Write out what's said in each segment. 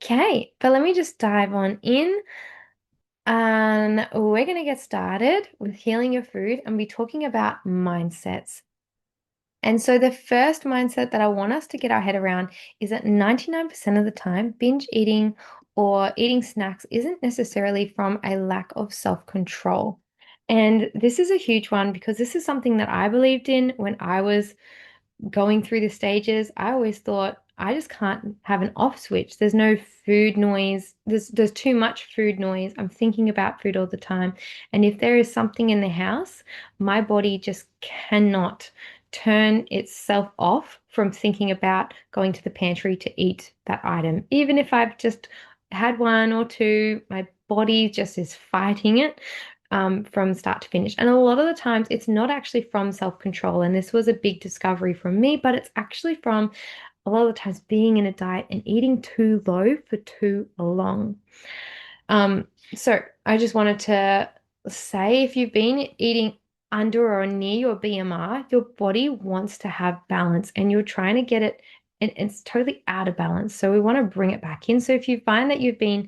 Okay, but let me just dive on in and we're going to get started with healing your food and be talking about mindsets. And so the first mindset that I want us to get our head around is that 99% of the time, binge eating or eating snacks isn't necessarily from a lack of self-control. And this is a huge one because this is something that I believed in when I was going through the stages. I always thought I just can't have an off switch. There's no food noise. There's too much food noise. I'm thinking about food all the time. And if there is something in the house, my body just cannot turn itself off from thinking about going to the pantry to eat that item. Even if I've just had one or two, my body just is fighting it from start to finish. And a lot of the times it's not actually from self-control. And this was a big discovery from me, but it's actually from a lot of the times being in a diet and eating too low for too long. So I just wanted to say if you've been eating under or near your BMR, your body wants to have balance and you're trying to get it, and it's totally out of balance. So we want to bring it back in. So if you find that you've been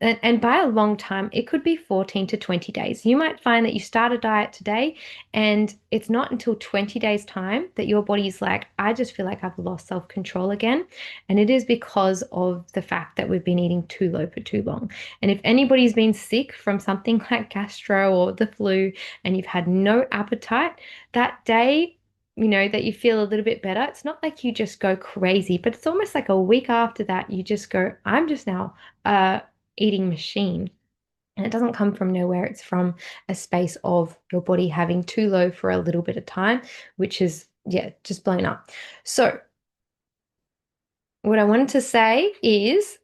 and by a long time, it could be 14 to 20 days. You might find that you start a diet today, and it's not until 20 days' time that your body's like, I just feel like I've lost self-control again. And it is because of the fact that we've been eating too low for too long. And if anybody's been sick from something like gastro or the flu, and you've had no appetite, that day, that you feel a little bit better, it's not like you just go crazy, but it's almost like a week after that, you just go, I'm just now eating machine. And it doesn't come from nowhere. It's from a space of your body having too low for a little bit of time, which is, yeah, just blown up. So, what I wanted to say is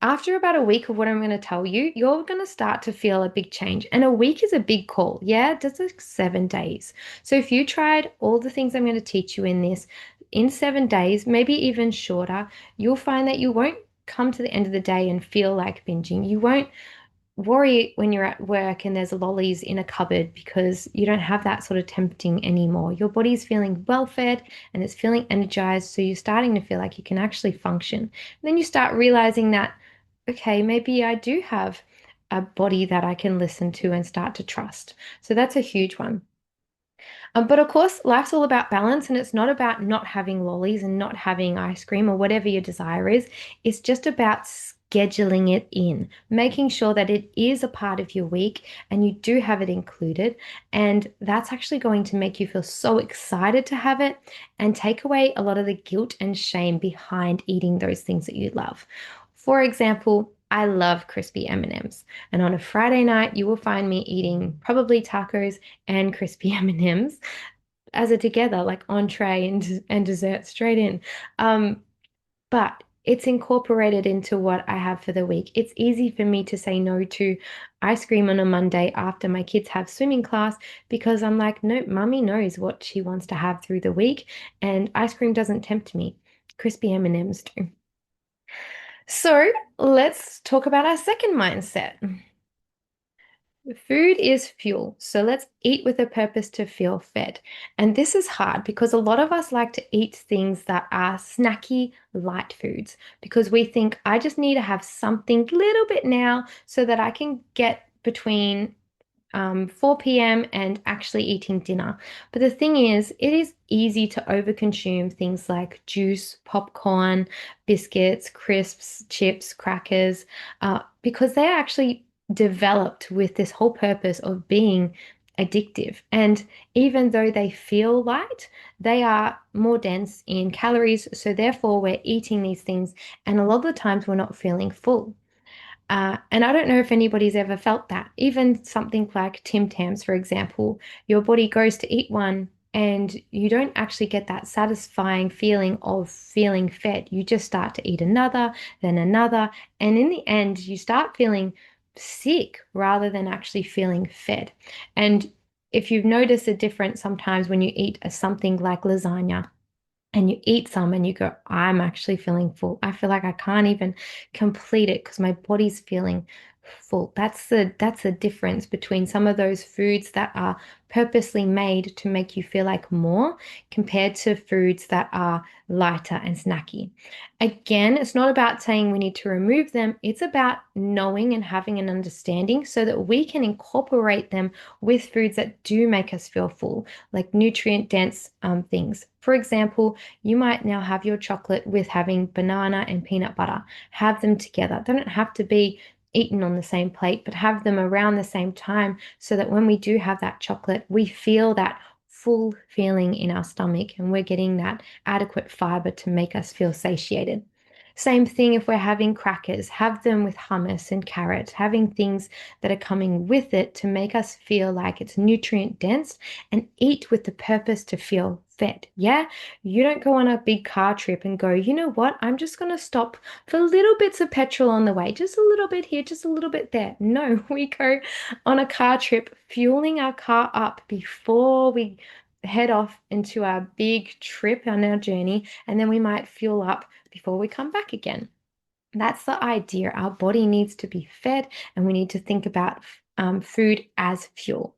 after about a week of what I'm going to tell you, you're going to start to feel a big change. And a week is a big call. Yeah, that's like 7 days. So, if you tried all the things I'm going to teach you in this in 7 days, maybe even shorter, you'll find that you won't come to the end of the day and feel like binging. You won't worry when you're at work and there's lollies in a cupboard because you don't have that sort of tempting anymore. Your body's feeling well fed and it's feeling energized. So you're starting to feel like you can actually function. And then you start realizing that, okay, maybe I do have a body that I can listen to and start to trust. So that's a huge one. But of course, life's all about balance, and it's not about not having lollies and not having ice cream or whatever your desire is. It's just about scheduling it in, making sure that it is a part of your week and you do have it included. And that's actually going to make you feel so excited to have it and take away a lot of the guilt and shame behind eating those things that you love. For example, I love crispy M&Ms, and on a Friday night, you will find me eating probably tacos and crispy M&Ms as a together, like entree and dessert straight in. But it's incorporated into what I have for the week. It's easy for me to say no to ice cream on a Monday after my kids have swimming class because I'm like, no, mummy knows what she wants to have through the week, and ice cream doesn't tempt me. Crispy M&Ms do. So let's talk about our second mindset. Food is fuel, so let's eat with a purpose to feel fed. And this is hard because a lot of us like to eat things that are snacky, light foods because we think I just need to have something little bit now so that I can get between 4 p.m. and actually eating dinner. But the thing is, it is easy to overconsume things like juice, popcorn, biscuits, crisps, chips, crackers, because they're actually developed with this whole purpose of being addictive. And even though they feel light, they are more dense in calories. So therefore, we're eating these things, and a lot of the times we're not feeling full. And I don't know if anybody's ever felt that. Even something like Tim Tams, for example, your body goes to eat one and you don't actually get that satisfying feeling of feeling fed. You just start to eat another, then another. And in the end, you start feeling sick rather than actually feeling fed. And if you've noticed a difference sometimes when you eat something like lasagna, and you eat some and you go, I'm actually feeling full. I feel like I can't even complete it because my body's feeling full. That's the difference between some of those foods that are purposely made to make you feel like more compared to foods that are lighter and snacky. Again, it's not about saying we need to remove them. It's about knowing and having an understanding so that we can incorporate them with foods that do make us feel full, like nutrient dense things. For example, you might now have your chocolate with having banana and peanut butter. Have them together. They don't have to be eaten on the same plate, but have them around the same time so that when we do have that chocolate, we feel that full feeling in our stomach and we're getting that adequate fiber to make us feel satiated. Same thing if we're having crackers, have them with hummus and carrot, having things that are coming with it to make us feel like it's nutrient dense and eat with the purpose to feel fed. Yeah, you don't go on a big car trip and go, you know what, I'm just going to stop for little bits of petrol on the way, just a little bit here, just a little bit there. No, we go on a car trip, fueling our car up before we head off into our big trip on our journey, and then we might fuel up before we come back again. That's the idea. Our body needs to be fed, and we need to think about food as fuel.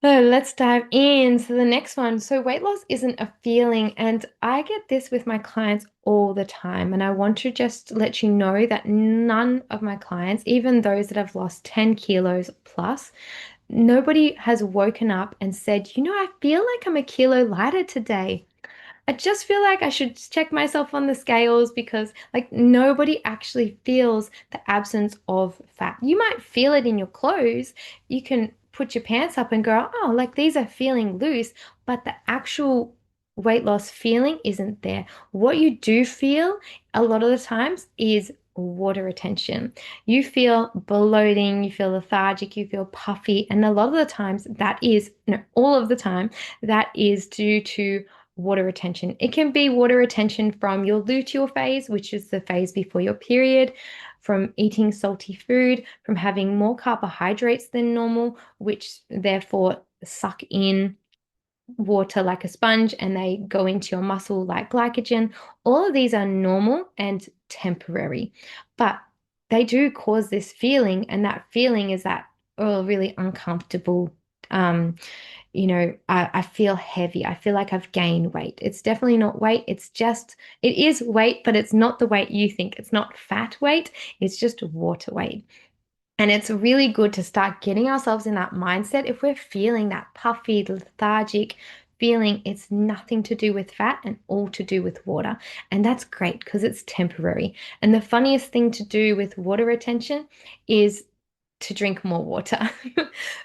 So let's dive into the next one. So, weight loss isn't a feeling, and I get this with my clients all the time. And I want to just let you know that none of my clients, even those that have lost 10 kilos plus, nobody has woken up and said, you know, I feel like I'm a kilo lighter today. I just feel like I should check myself on the scales because, like, nobody actually feels the absence of fat. You might feel it in your clothes. You can put your pants up and go, oh, like these are feeling loose, but the actual weight loss feeling isn't there. What you do feel a lot of the times is water retention. You feel bloating, you feel lethargic, you feel puffy, and a lot of the times that is, no, all of the time, that is due to water retention. It can be water retention from your luteal phase, which is the phase before your period, from eating salty food, from having more carbohydrates than normal, which therefore suck in water like a sponge and they go into your muscle like glycogen. All of these are normal and temporary, but they do cause this feeling, and that feeling is that, oh, really uncomfortable. I feel heavy. I feel like I've gained weight. It's definitely not weight. It is weight, but it's not the weight you think. It's not fat weight. It's just water weight. And it's really good to start getting ourselves in that mindset. If we're feeling that puffy, lethargic feeling, it's nothing to do with fat and all to do with water. And that's great because it's temporary. And the funniest thing to do with water retention is to drink more water.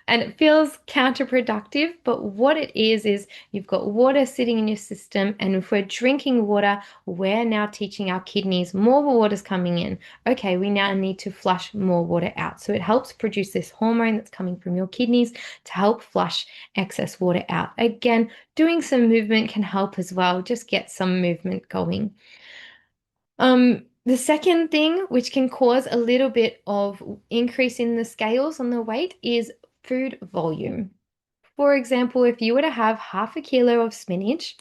And it feels counterproductive, but what it is you've got water sitting in your system, and if we're drinking water, we're now teaching our kidneys more water's coming in. Okay, we now need to flush more water out. So it helps produce this hormone that's coming from your kidneys to help flush excess water out. Again, doing some movement can help as well. Just get some movement going. The second thing, which can cause a little bit of increase in the scales on the weight, is food volume. For example, if you were to have half a kilo of spinach,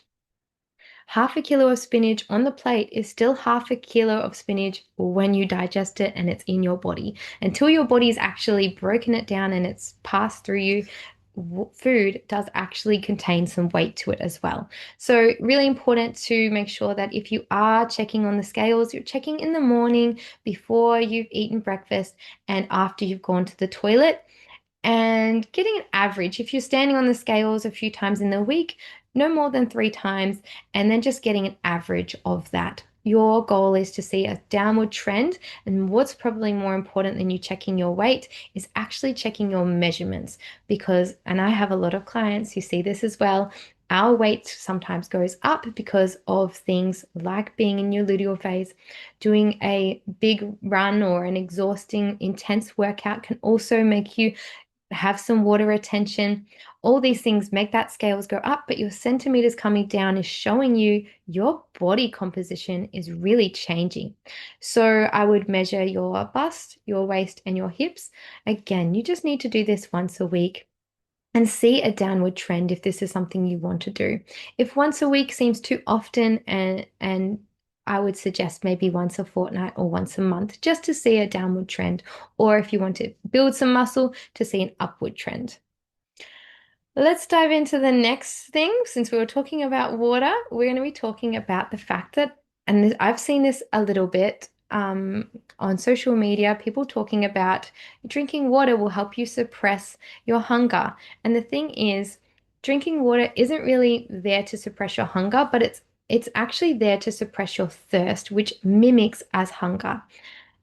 half a kilo of spinach on the plate is still half a kilo of spinach when you digest it and it's in your body. Until your body's actually broken it down and it's passed through you, food does actually contain some weight to it as well. So really important to make sure that if you are checking on the scales, you're checking in the morning before you've eaten breakfast and after you've gone to the toilet, and getting an average. If you're standing on the scales a few times in the week, no more than 3 times, and then just getting an average of that. Your goal is to see a downward trend, and what's probably more important than you checking your weight is actually checking your measurements. Because, and I have a lot of clients who see this as well, our weight sometimes goes up because of things like being in your luteal phase. Doing a big run or an exhausting, intense workout can also make you have some water retention. All these things make that scales go up, but your centimeters coming down is showing you your body composition is really changing. So I would measure your bust, your waist, and your hips. Again, you just need to do this once a week and see a downward trend if this is something you want to do. If once a week seems too often and I would suggest maybe once a fortnight or once a month just to see a downward trend, or if you want to build some muscle, to see an upward trend. Let's dive into the next thing. Since we were talking about water, we're going to be talking about the fact that, and I've seen this a little bit on social media, people talking about drinking water will help you suppress your hunger. And the thing is, drinking water isn't really there to suppress your hunger, but it's actually there to suppress your thirst, which mimics as hunger.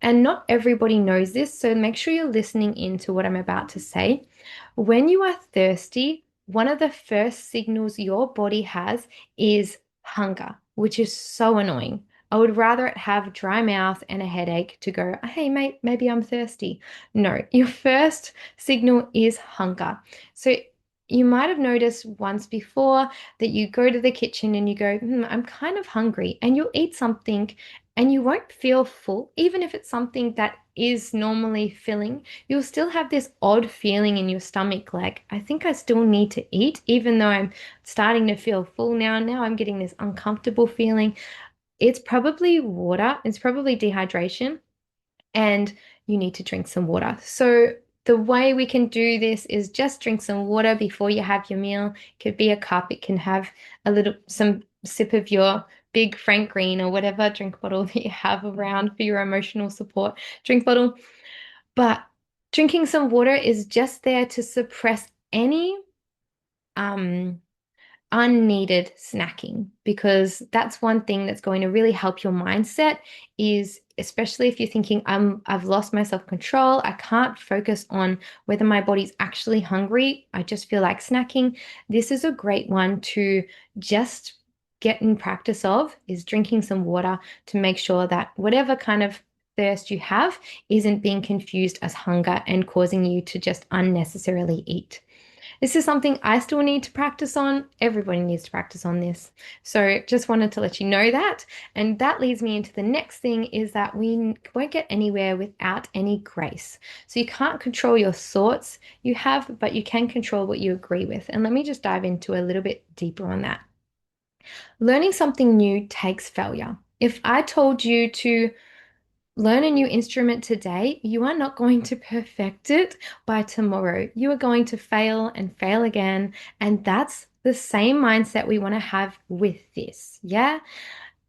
And not everybody knows this, so make sure you're listening into what I'm about to say. When you are thirsty, one of the first signals your body has is hunger, which is so annoying. I would rather it have dry mouth and a headache to go, hey, mate, maybe I'm thirsty. No, your first signal is hunger. So you might have noticed once before that you go to the kitchen and you go, I'm kind of hungry, and you'll eat something and you won't feel full, even if it's something that is normally filling. You'll still have this odd feeling in your stomach, like, I think I still need to eat, even though I'm starting to feel full now. Now I'm getting this uncomfortable feeling. It's probably water, it's probably dehydration, and you need to drink some water. So the way we can do this is just drink some water before you have your meal. It could be a cup, it can have some sip of your big Frank Green or whatever drink bottle that you have around for your emotional support drink bottle. But drinking some water is just there to suppress any um unneeded snacking, because that's one thing that's going to really help your mindset, is especially if you're thinking I've lost my self-control, I can't focus on whether my body's actually hungry, I just feel like snacking. This is a great one to just get in practice of, is drinking some water to make sure that whatever kind of thirst you have isn't being confused as hunger and causing you to just unnecessarily eat. This is something I still need to practice on. Everybody needs to practice on this. So just wanted to let you know that. And that leads me into the next thing, is that we won't get anywhere without any grace. So you can't control your thoughts you have, but you can control what you agree with. And let me just dive into a little bit deeper on that. Learning something new takes failure. If I told you to learn a new instrument today, you are not going to perfect it by tomorrow. You are going to fail and fail again. And that's the same mindset we want to have with this. Yeah.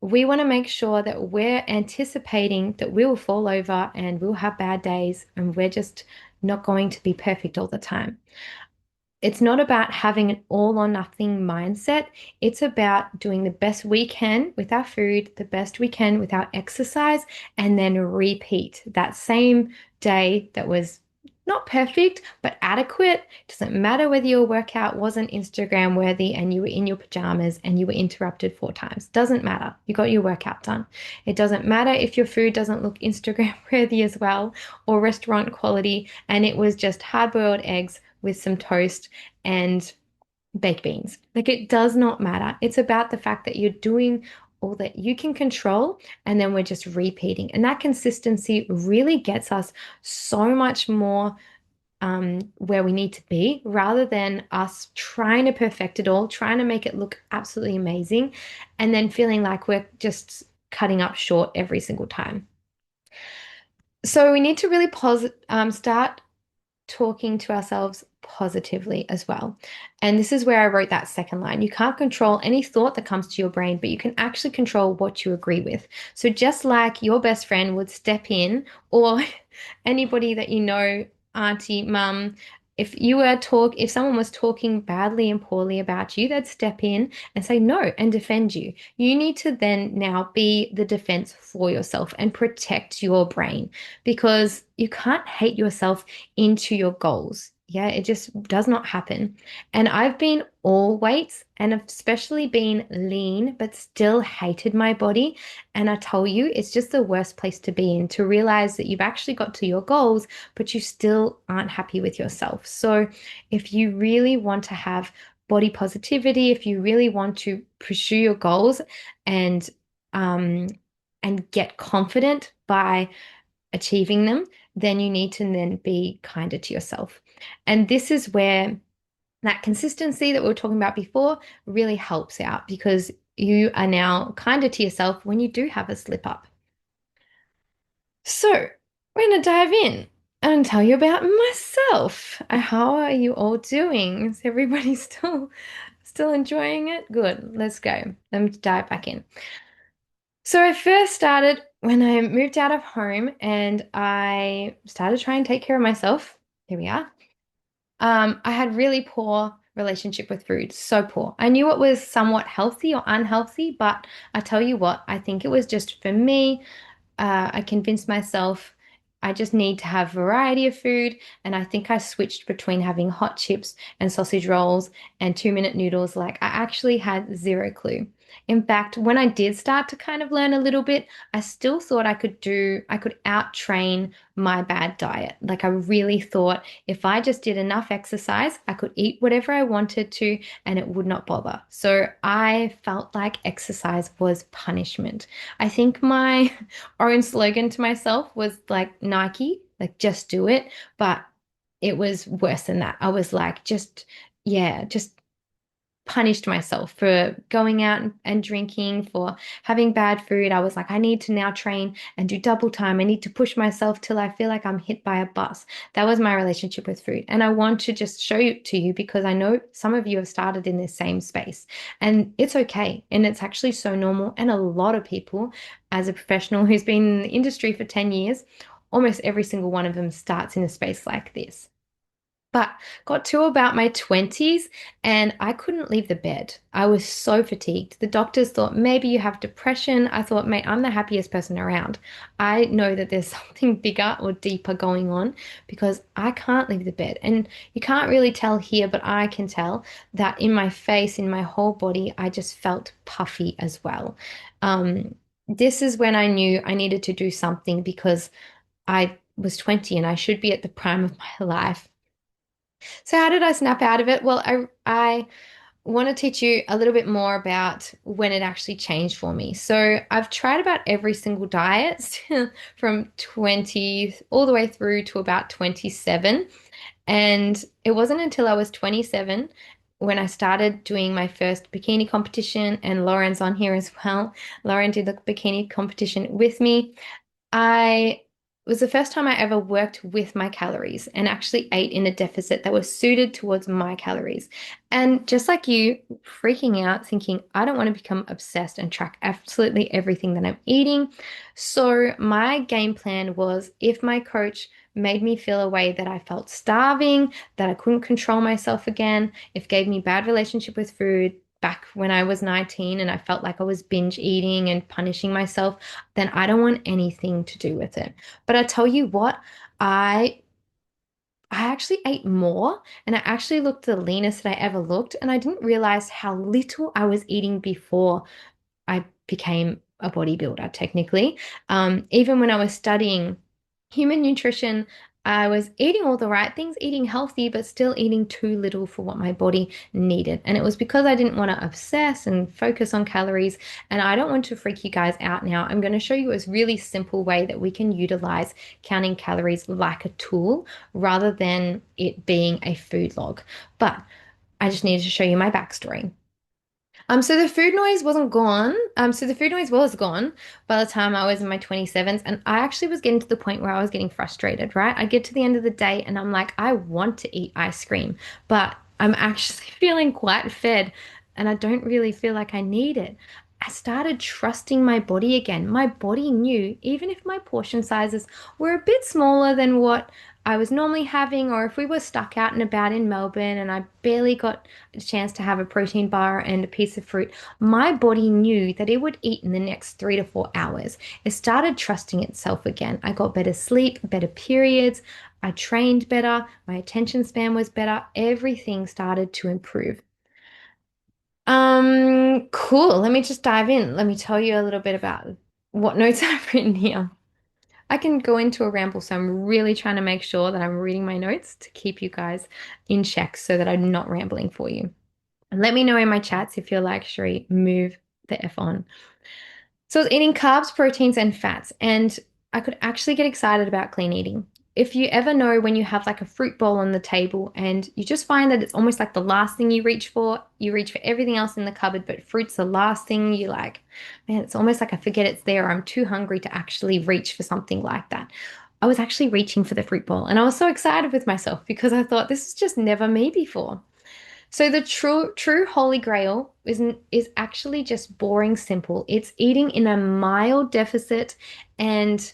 We want to make sure that we're anticipating that we will fall over and we'll have bad days, and we're just not going to be perfect all the time. It's not about having an all or nothing mindset. It's about doing the best we can with our food, the best we can with our exercise, and then repeat that same day that was not perfect, but adequate. It doesn't matter whether your workout wasn't Instagram worthy and you were in your pajamas and you were interrupted 4 times. Doesn't matter. You got your workout done. It doesn't matter if your food doesn't look Instagram worthy as well, or restaurant quality, and it was just hard-boiled eggs with some toast and baked beans. Like, it does not matter. It's about the fact that you're doing all that you can control, and then we're just repeating. And that consistency really gets us so much more where we need to be, rather than us trying to perfect it all, trying to make it look absolutely amazing, and then feeling like we're just cutting up short every single time. So we need to really start talking to ourselves positively as well. And this is where I wrote that second line. You can't control any thought that comes to your brain, but you can actually control what you agree with. So just like your best friend would step in, or anybody that you know, auntie, mum, if someone was talking badly and poorly about you, they'd step in and say no and defend you. You need to then now be the defense for yourself and protect your brain, because you can't hate yourself into your goals. Yeah, it just does not happen. And I've been all weights, and I've especially been lean, but still hated my body. And I tell you, it's just the worst place to be in, to realize that you've actually got to your goals, but you still aren't happy with yourself. So if you really want to have body positivity, if you really want to pursue your goals and um and get confident by achieving them, then you need to then be kinder to yourself. And this is where that consistency that we were talking about before really helps out, because you are now kinder to yourself when you do have a slip up. So, we're going to dive in and tell you about myself. How are you all doing? Is everybody still enjoying it? Good. Let's go. Let me dive back in. So I first started when I moved out of home and I started trying to take care of myself. Here we are. I had really poor relationship with food, so poor. I knew it was somewhat healthy or unhealthy, but I tell you what, I think it was just for me. I convinced myself I just need to have variety of food, and I think I switched between having hot chips and sausage rolls and 2-minute noodles. Like I actually had zero clue. In fact, when I did start to kind of learn a little bit, I still thought I could out train my bad diet. Like I really thought if I just did enough exercise, I could eat whatever I wanted to and it would not bother. So I felt like exercise was punishment. I think my own slogan to myself was like Nike, like just do it. But it was worse than that. I was like, just punished myself for going out and drinking, for having bad food. I was like, I need to now train and do double time. I need to push myself till I feel like I'm hit by a bus. That was my relationship with food. And I want to just show it to you because I know some of you have started in this same space and it's okay. And it's actually so normal. And a lot of people, as a professional who's been in the industry for 10 years, almost every single one of them starts in a space like this. But got to about my 20s and I couldn't leave the bed. I was so fatigued. The doctors thought maybe you have depression. I thought, mate, I'm the happiest person around. I know that there's something bigger or deeper going on because I can't leave the bed. And you can't really tell here, but I can tell that in my face, in my whole body, I just felt puffy as well. This is when I knew I needed to do something because I was 20 and I should be at the prime of my life. So how did I snap out of it? Well, I want to teach you a little bit more about when it actually changed for me. So I've tried about every single diet from 20 all the way through to about 27. And it wasn't until I was 27 when I started doing my first bikini competition, and Lauren's on here as well. Lauren did the bikini competition with me. I it was the first time I ever worked with my calories and actually ate in a deficit that was suited towards my calories. And just like you, freaking out, thinking, I don't want to become obsessed and track absolutely everything that I'm eating. So my game plan was if my coach made me feel a way that I felt starving, that I couldn't control myself again, if gave me bad relationship with food, back when I was 19 and I felt like I was binge eating and punishing myself, then I don't want anything to do with it. But I tell you what, I I actually ate more and I actually looked the leanest that I ever looked, and I didn't realize how little I was eating before I became a bodybuilder, technically. Even when I was studying human nutrition, I was eating all the right things, eating healthy, but still eating too little for what my body needed. And it was because I didn't want to obsess and focus on calories. And I don't want to freak you guys out now. I'm going to show you a really simple way that we can utilize counting calories like a tool rather than it being a food log. But I just needed to show you my backstory. So the food noise wasn't gone. So the food noise was gone by the time I was in my 27s. And I actually was getting to the point where I was getting frustrated, right? I get to the end of the day and I'm like, I want to eat ice cream, but I'm actually feeling quite fed and I don't really feel like I need it. I started trusting my body again. My body knew, even if my portion sizes were a bit smaller than what I was normally having, or if we were stuck out and about in Melbourne and I barely got a chance to have a protein bar and a piece of fruit, my body knew that it would eat in the next 3 to 4 hours. It started trusting itself again. I got better sleep, better periods. I trained better. My attention span was better. Everything started to improve. Cool. Let me just dive in. Let me tell you a little bit about what notes I've written here. I can go into a ramble, so I'm really trying to make sure that I'm reading my notes to keep you guys in check so that I'm not rambling for you. And let me know in my chats if you're like, Sharee, move the F on. So I was eating carbs, proteins, and fats, and I could actually get excited about clean eating. if you ever know when you have like a fruit bowl on the table and you just find that it's almost like the last thing you reach for everything else in the cupboard, but fruit's the last thing you like, man, it's almost like I forget it's there. I'm too hungry to actually reach for something like that. I was actually reaching for the fruit bowl and I was so excited with myself because I thought this is just never me before. So the true holy grail is actually just boring simple. It's eating in a mild deficit and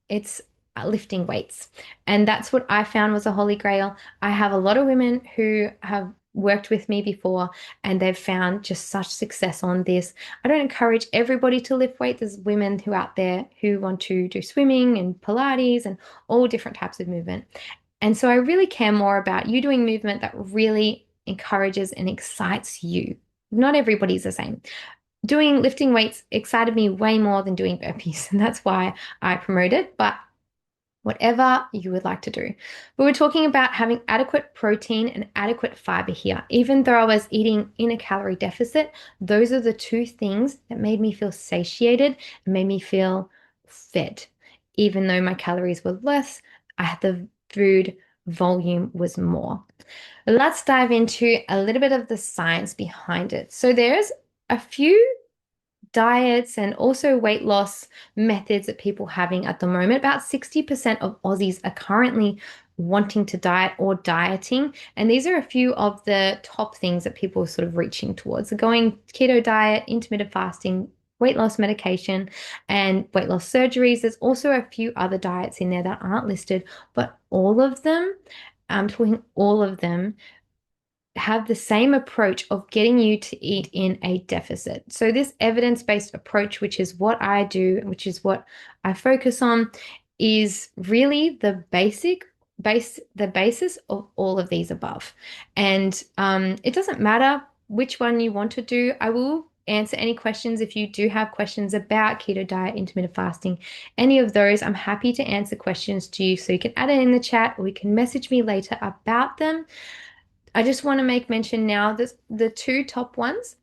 it's lifting weights. And that's what I found was a holy grail. I have a lot of women who have worked with me before and they've found just such success on this. I don't encourage everybody to lift weight. There's women who out there who want to do swimming and Pilates and all different types of movement. And so I really care more about you doing movement that really encourages and excites you. Not everybody's the same. Doing lifting weights excited me way more than doing burpees, and that's why I promote it. But whatever you would like to do. But we're talking about having adequate protein and adequate fiber here. Even though I was eating in a calorie deficit, those are the two things that made me feel satiated and made me feel fed. Even though my calories were less, the food volume was more. Let's dive into a little bit of the science behind it. So there's a few diets and also weight loss methods that people are having at the moment. About 60% of Aussies are currently wanting to diet or dieting. And these are a few of the top things that people are sort of reaching towards. So going keto diet, intermittent fasting, weight loss medication, and weight loss surgeries. There's also a few other diets in there that aren't listed, but all of them, I'm talking all of them, have the same approach of getting you to eat in a deficit. So this evidence-based approach, which is what I do, which is what I focus on, is really the basis of all of these above. And it doesn't matter which one you want to do. I will answer any questions if you do have questions about keto diet, intermittent fasting, any of those. I'm happy to answer questions to you. So you can add it in the chat or you can message me later about them. I just want to make mention now that the two top ones,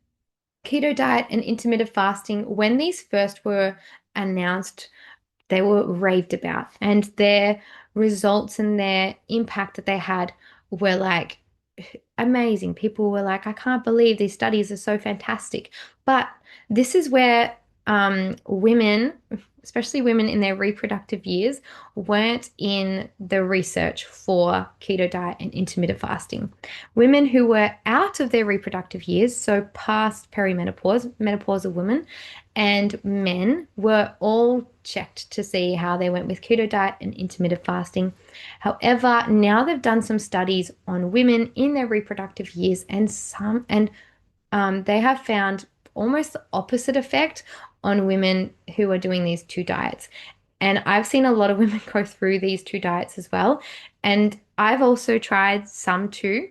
keto diet and intermittent fasting, when these first were announced, they were raved about, and their results and their impact that they had were like amazing. People were like, I can't believe these studies are so fantastic. But this is where women, especially women in their reproductive years, weren't in the research for keto diet and intermittent fasting. Women who were out of their reproductive years, so past perimenopause, menopausal women, and men were all checked to see how they went with keto diet and intermittent fasting. However, now they've done some studies on women in their reproductive years, and they have found almost the opposite effect on women who are doing these two diets. And I've seen a lot of women go through these two diets as well. And I've also tried some too.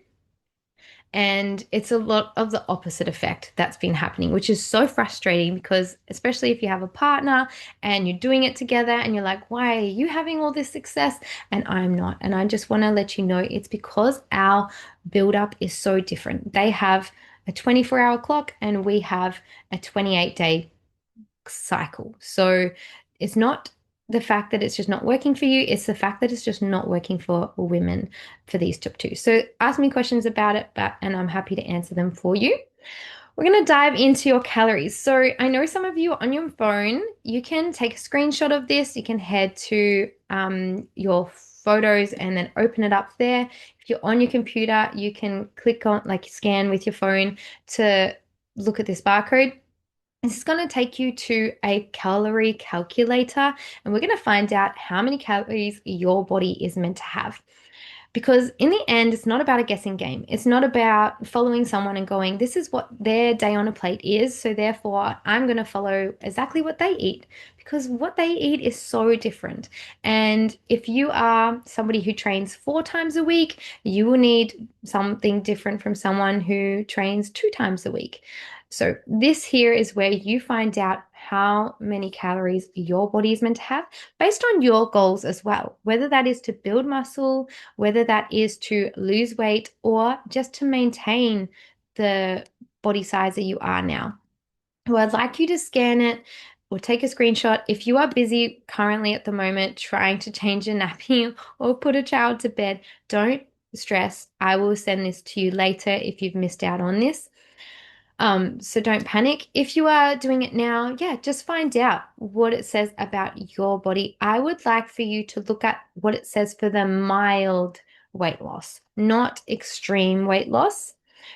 And it's a lot of the opposite effect that's been happening, which is so frustrating because, especially if you have a partner and you're doing it together and you're like, why are you having all this success and I'm not? And I just want to let you know it's because our buildup is so different. They have a 24-hour clock and we have a 28-day cycle. So it's not the fact that it's just not working for you, it's the fact that it's just not working for women for these top two. So ask me questions about it, and I'm happy to answer them for you. We're going to dive into your calories. So I know some of you on your phone, you can take a screenshot of this. You can head to your photos and then open it up there. If you're on your computer, you can click on, like, scan with your phone to look at this barcode. This is going to take you to a calorie calculator, and we're going to find out how many calories your body is meant to have. Because in the end, it's not about a guessing game. It's not about following someone and going, this is what their day on a plate is. So therefore, I'm going to follow exactly what they eat because what they eat is so different. And if you are somebody who trains 4 times a week, you will need something different from someone who trains 2 times a week. So this here is where you find out how many calories your body is meant to have based on your goals as well, whether that is to build muscle, whether that is to lose weight, or just to maintain the body size that you are now. So I'd like you to scan it or take a screenshot. If you are busy currently at the moment trying to change a nappy or put a child to bed, don't stress. I will send this to you later if you've missed out on this. So don't panic. If you are doing it now, yeah, just find out what it says about your body. I would like for you to look at what it says for the mild weight loss, not extreme weight loss,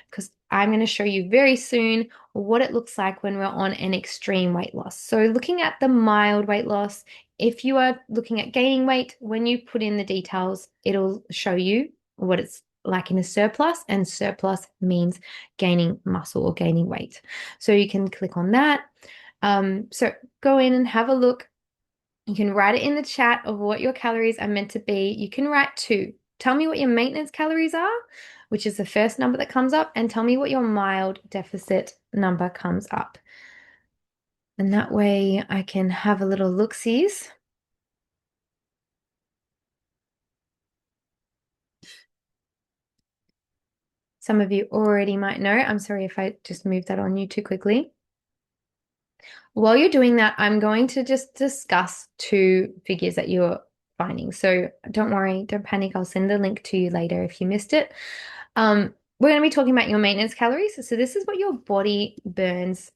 because I'm going to show you very soon what it looks like when we're on an extreme weight loss. So looking at the mild weight loss, if you are looking at gaining weight, when you put in the details, it'll show you what it's like in a surplus, and surplus means gaining muscle or gaining weight. So you can click on that. So go in and have a look. You can write it in the chat of what your calories are meant to be. You can write two. Tell me what your maintenance calories are, which is the first number that comes up, and tell me what your mild deficit number comes up. And that way I can have a little look-sees. Some of you already might know. I'm sorry if I just moved that on you too quickly. While you're doing that, I'm going to just discuss two figures that you're finding. So don't worry, don't panic. I'll send the link to you later if you missed it. We're going to be talking about your maintenance calories. So this is what your body burns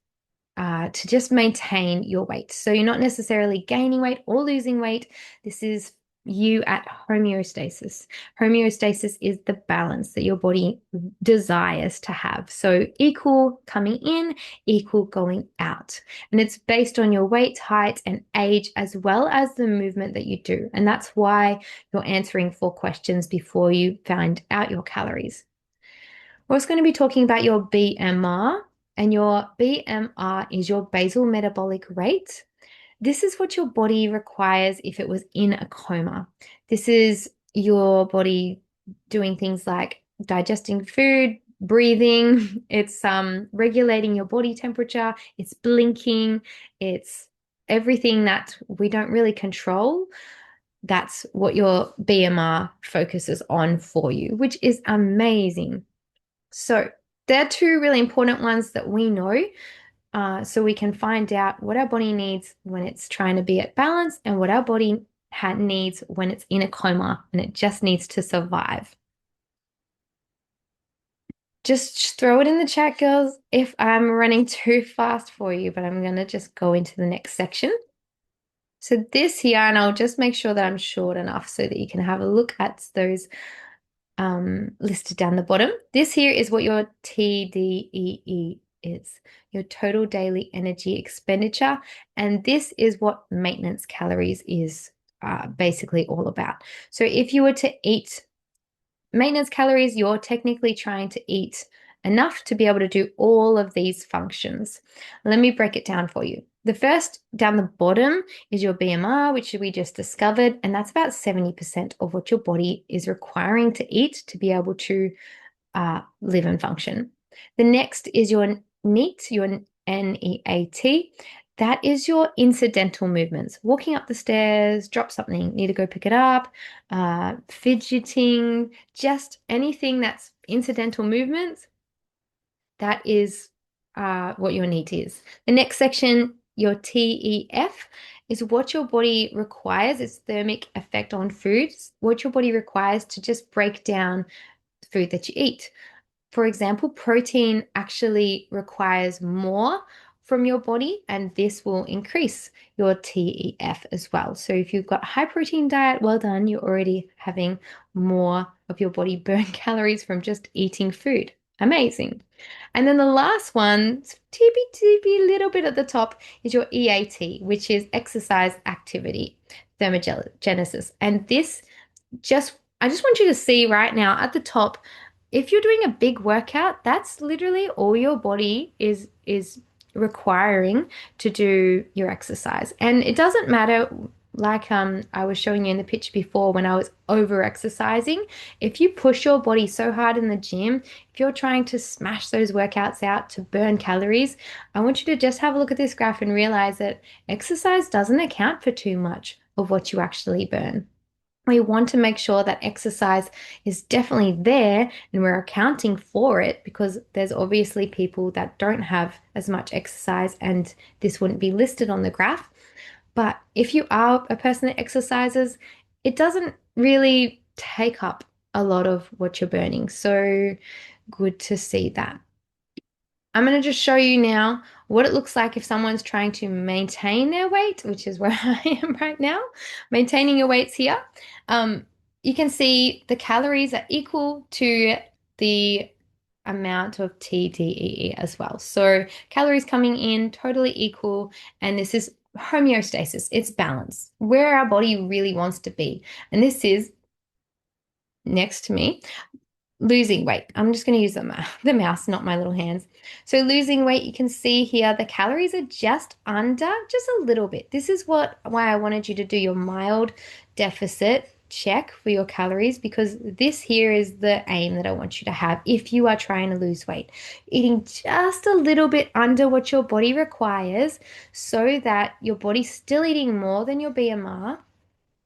to just maintain your weight. So you're not necessarily gaining weight or losing weight. This is you at homeostasis. Homeostasis is the balance that your body desires to have. So equal coming in, equal going out. And it's based on your weight, height, and age, as well as the movement that you do. And that's why you're answering 4 questions before you find out your calories. We're also going to be talking about your BMR, and your BMR is your basal metabolic rate. This is what your body requires if it was in a coma. This is your body doing things like digesting food, breathing, it's regulating your body temperature, it's blinking, it's everything that we don't really control. That's what your BMR focuses on for you, which is amazing. So they're two really important ones that we know, so we can find out what our body needs when it's trying to be at balance and what our body needs when it's in a coma and it just needs to survive. Just throw it in the chat, girls, if I'm running too fast for you, but I'm going to just go into the next section. So this here, and I'll just make sure that I'm short enough so that you can have a look at those listed down the bottom. This here is what your TDEE is, your total daily energy expenditure. And this is what maintenance calories is basically all about. So if you were to eat maintenance calories, you're technically trying to eat enough to be able to do all of these functions. Let me break it down for you. The first down the bottom is your BMR, which we just discovered, and that's about 70% of what your body is requiring to eat to be able to live and function. The next is your NEAT, your NEAT. That is your incidental movements. Walking up the stairs, drop something, need to go pick it up, fidgeting, just anything that's incidental movements. That is what your NEAT is. The next section, your TEF, is what your body requires. It's thermic effect on foods, what your body requires to just break down food that you eat. For example, protein actually requires more from your body, and this will increase your TEF as well. So if you've got a high protein diet, well done, you're already having more of your body burn calories from just eating food. Amazing. And then the last one, tippy little bit at the top, is your EAT, which is exercise activity thermogenesis. And this I just want you to see right now at the top, if you're doing a big workout, that's literally all your body is requiring to do your exercise. And it doesn't matter, like I was showing you in the picture before when I was over exercising. If you push your body so hard in the gym, if you're trying to smash those workouts out to burn calories, I want you to just have a look at this graph and realize that exercise doesn't account for too much of what you actually burn. We want to make sure that exercise is definitely there and we're accounting for it because there's obviously people that don't have as much exercise and this wouldn't be listed on the graph. But if you are a person that exercises, it doesn't really take up a lot of what you're burning. So good to see that. I'm going to just show you now what it looks like if someone's trying to maintain their weight, which is where I am right now, maintaining your weights here. Um, you can see the calories are equal to the amount of TDEE as well. So calories coming in totally equal, and this is homeostasis. It's balance, where our body really wants to be. And this is next to me losing weight. I'm just going to use the mouse, not my little hands. So losing weight, you can see here the calories are just under, just a little bit. This is why I wanted you to do your mild deficit check for your calories because this here is the aim that I want you to have if you are trying to lose weight. Eating just a little bit under what your body requires so that your body's still eating more than your BMR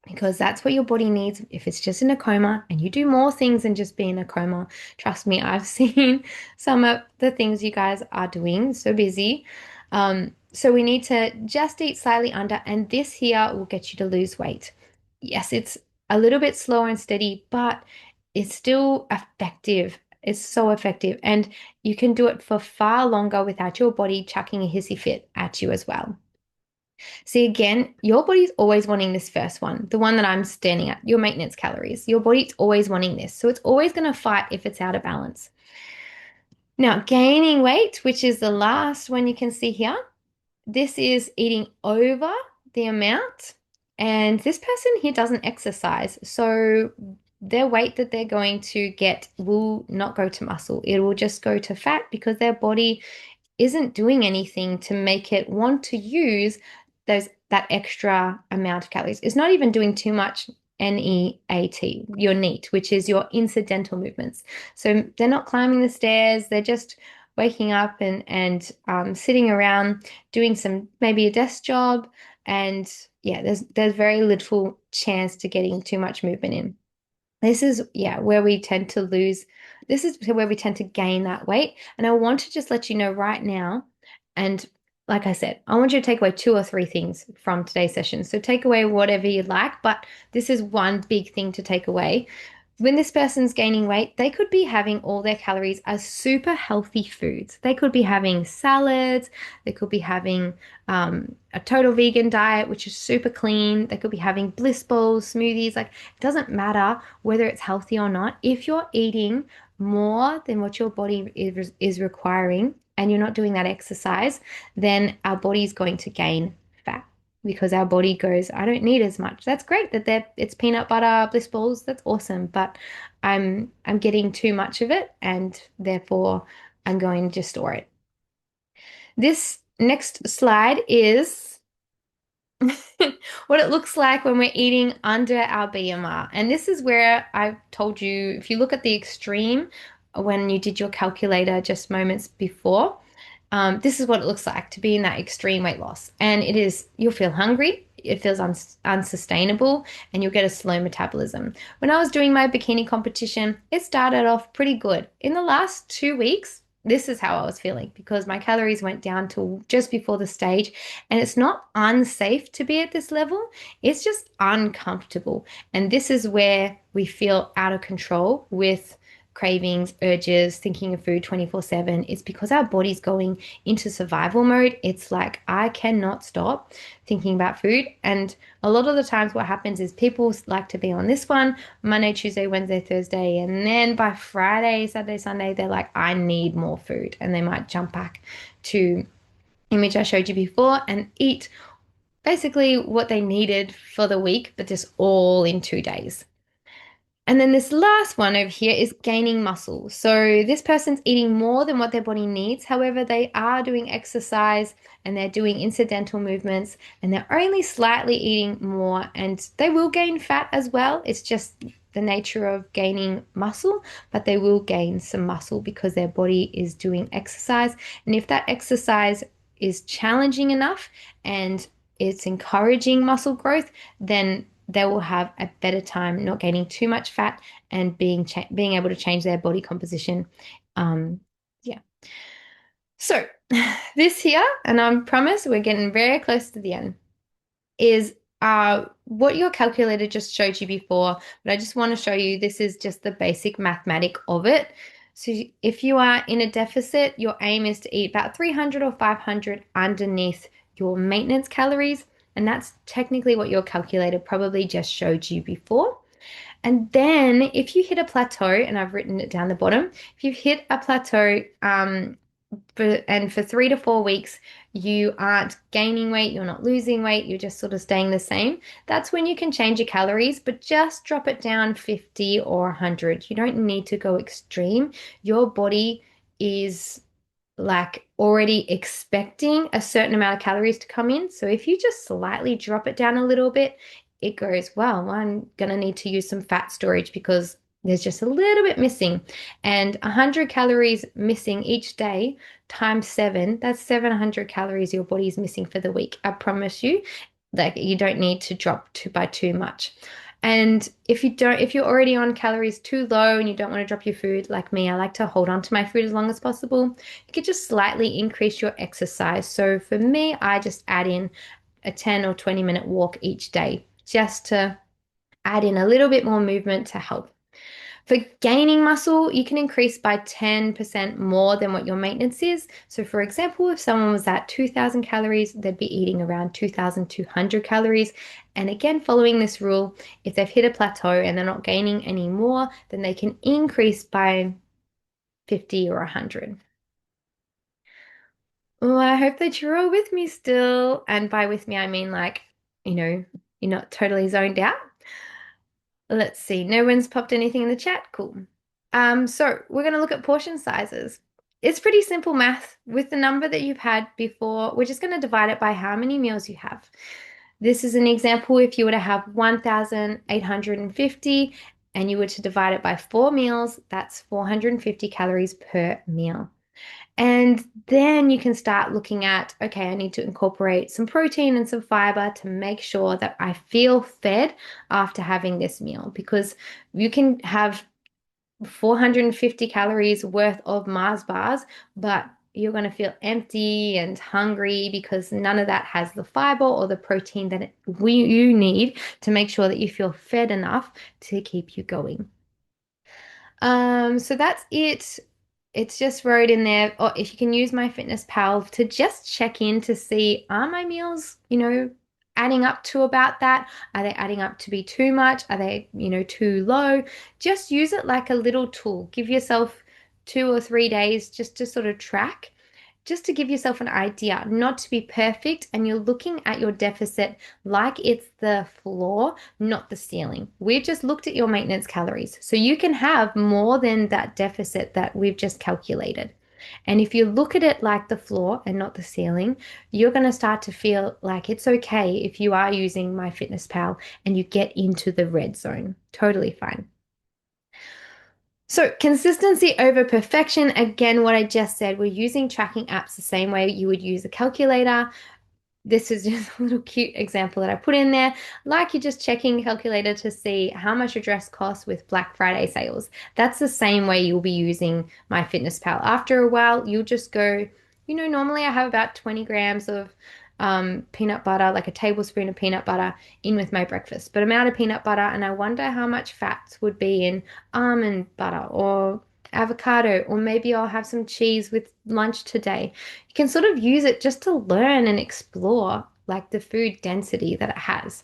because that's what your body needs if it's just in a coma and you do more things than just be in a coma. Trust me, I've seen some of the things you guys are doing, so busy. So we need to just eat slightly under, and this here will get you to lose weight. Yes, it's a little bit slow and steady, but it's still effective. It's so effective, and you can do it for far longer without your body chucking a hissy fit at you as well. See, again, your body's always wanting this first one, the one that I'm standing at, your maintenance calories. Your body's always wanting this. So it's always going to fight if it's out of balance. Now, gaining weight, which is the last one you can see here, this is eating over the amount. And this person here doesn't exercise. So their weight that they're going to get will not go to muscle. It will just go to fat because their body isn't doing anything to make it want to use that extra amount of calories. It's not even doing too much NEAT, your NEAT, which is your incidental movements. So they're not climbing the stairs, they're just waking up and sitting around doing some maybe a desk job. And yeah, there's very little chance to getting too much movement in. This is, yeah, where we tend to lose. This is where we tend to gain that weight. And I want to just let you know right now. And like I said, I want you to take away two or three things from today's session. So take away whatever you'd like, but this is one big thing to take away. When this person's gaining weight, they could be having all their calories as super healthy foods. They could be having salads. They could be having a total vegan diet, which is super clean. They could be having bliss bowls, smoothies. Like, it doesn't matter whether it's healthy or not. If you're eating more than what your body is requiring and you're not doing that exercise, then our body is going to gain fat because our body goes, I don't need as much. That's great that it's peanut butter, bliss balls. That's awesome, but I'm getting too much of it, and therefore I'm going to store it. This next slide is what it looks like when we're eating under our BMR. And this is where I told you, if you look at the extreme when you did your calculator just moments before, this is what it looks like to be in that extreme weight loss. And it is, you'll feel hungry, it feels unsustainable, and you'll get a slow metabolism. When I was doing my bikini competition, it started off pretty good. In the last 2 weeks, this is how I was feeling because my calories went down to just before the stage. And it's not unsafe to be at this level, it's just uncomfortable. And this is where we feel out of control with cravings, urges, thinking of food 24/7. It's because our body's going into survival mode. It's like, I cannot stop thinking about food. And a lot of the times, what happens is people like to be on this one Monday, Tuesday, Wednesday, Thursday. And then by Friday, Saturday, Sunday, they're like, I need more food. And they might jump back to image I showed you before and eat basically what they needed for the week, but just all in 2 days. And then this last one over here is gaining muscle. So this person's eating more than what their body needs. However, they are doing exercise and they're doing incidental movements and they're only slightly eating more and they will gain fat as well. It's just the nature of gaining muscle, but they will gain some muscle because their body is doing exercise. And if that exercise is challenging enough and it's encouraging muscle growth, then they will have a better time not gaining too much fat and being able to change their body composition. Yeah. So this here, and I promise we're getting very close to the end, is what your calculator just showed you before, but I just want to show you this is just the basic mathematic of it. So if you are in a deficit, your aim is to eat about 300 or 500 underneath your maintenance calories, and that's technically what your calculator probably just showed you before. And then if you hit a plateau, and I've written it down the bottom, if you hit a plateau, for 3 to 4 weeks, you aren't gaining weight, you're not losing weight, you're just sort of staying the same. That's when you can change your calories, but just drop it down 50 or 100. You don't need to go extreme. Your body is like already expecting a certain amount of calories to come in. So if you just slightly drop it down a little bit, it goes, well, I'm going to need to use some fat storage because there's just a little bit missing. And 100 calories missing each day times seven, that's 700 calories your body's missing for the week. I promise you, like you don't need to drop by too much. And if you're already on calories too low and you don't want to drop your food, like me, I like to hold on to my food as long as possible. You could just slightly increase your exercise. So for me, I just add in a 10 or 20-minute walk each day just to add in a little bit more movement to help. For gaining muscle, you can increase by 10% more than what your maintenance is. So, for example, if someone was at 2,000 calories, they'd be eating around 2,200 calories. And again, following this rule, if they've hit a plateau and they're not gaining any more, then they can increase by 50 or 100. Well, I hope that you're all with me still. And by with me, I mean like, you know, you're not totally zoned out. Let's see. No one's popped anything in the chat. Cool. So we're going to look at portion sizes. It's pretty simple math. With the number that you've had before, we're just going to divide it by how many meals you have. This is an example if you were to have 1,850 and you were to divide it by 4 meals, that's 450 calories per meal. And then you can start looking at, okay, I need to incorporate some protein and some fiber to make sure that I feel fed after having this meal because you can have 450 calories worth of Mars bars, but you're going to feel empty and hungry because none of that has the fiber or the protein that you need to make sure that you feel fed enough to keep you going. So that's it. It's just wrote in there, or if you can use MyFitnessPal to just check in to see, are my meals, adding up to about that? Are they adding up to be too much? Are they, too low? Just use it like a little tool. Give yourself 2 or 3 days just to sort of track, just to give yourself an idea, not to be perfect. And you're looking at your deficit like it's the floor, not the ceiling. We've just looked at your maintenance calories. So you can have more than that deficit that we've just calculated. And if you look at it like the floor and not the ceiling, you're going to start to feel like it's okay if you are using MyFitnessPal and you get into the red zone. Totally fine. So consistency over perfection. Again, what I just said, we're using tracking apps the same way you would use a calculator. This is just a little cute example that I put in there. Like you're just checking a calculator to see how much a dress costs with Black Friday sales. That's the same way you'll be using MyFitnessPal. After a while, you'll just go, normally I have about 20 grams of peanut butter, like a tablespoon of peanut butter in with my breakfast. But I'm out of peanut butter and I wonder how much fats would be in almond butter or avocado, or maybe I'll have some cheese with lunch today. You can sort of use it just to learn and explore like the food density that it has.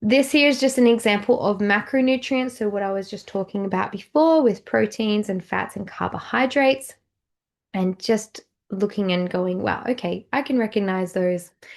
This here is just an example of macronutrients. So what I was just talking about before with proteins and fats and carbohydrates, and just looking and going, wow, okay, I can recognize those